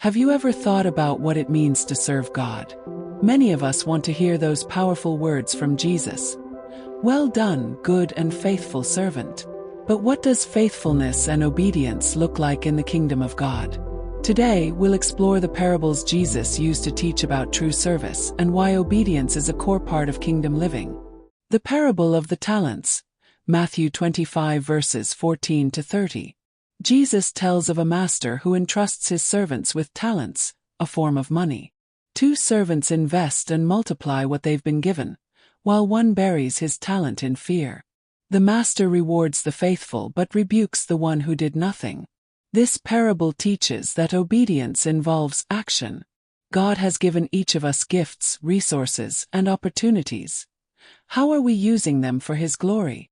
Have you ever thought about what it means to serve God? Many of us want to hear those powerful words from Jesus. Well done, good and faithful servant. But what does faithfulness and obedience look like in the kingdom of God? Today, we'll explore the parables Jesus used to teach about true service and why obedience is a core part of kingdom living. The parable of the talents, Matthew 25 verses 14 to 30. Jesus tells of a master who entrusts his servants with talents, a form of money. 2 servants invest and multiply what they've been given, while one buries his talent in fear. The master rewards the faithful but rebukes the one who did nothing. This parable teaches that obedience involves action. God has given each of us gifts, resources, and opportunities. How are we using them for His glory?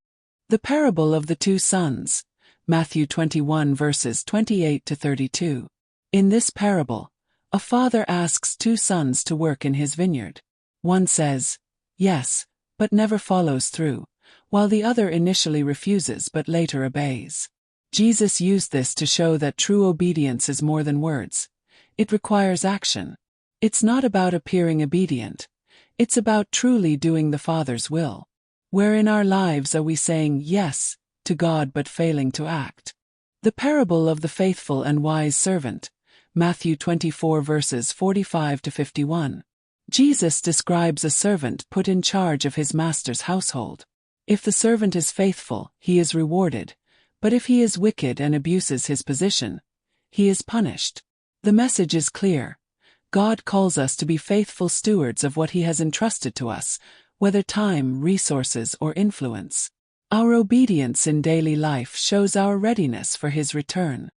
The parable of the 2 sons, Matthew 21 verses 28 to 32. In this parable, a father asks 2 sons to work in his vineyard. One says, "Yes," but never follows through, while the other initially refuses but later obeys. Jesus used this to show that true obedience is more than words. It requires action. It's not about appearing obedient. It's about truly doing the Father's will. Where in our lives are we saying yes to God but failing to act? The parable of the faithful and wise servant, Matthew 24 verses 45 to 51. Jesus describes a servant put in charge of his master's household. If the servant is faithful, he is rewarded, but if he is wicked and abuses his position, he is punished. The message is clear. God calls us to be faithful stewards of what He has entrusted to us, whether time, resources, or influence. Our obedience in daily life shows our readiness for His return.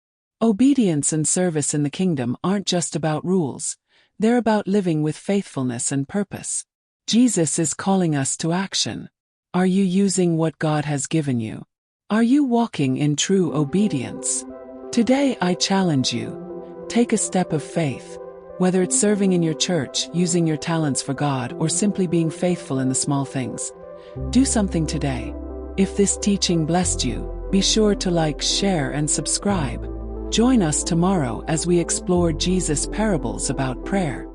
Obedience and service in the kingdom aren't just about rules, they're about living with faithfulness and purpose. Jesus is calling us to action. Are you using what God has given you? Are you walking in true obedience? Today I challenge you. Take a step of faith. Whether it's serving in your church, using your talents for God, or simply being faithful in the small things. Do something today. If this teaching blessed you, be sure to like, share, and subscribe. Join us tomorrow as we explore Jesus' parables about prayer.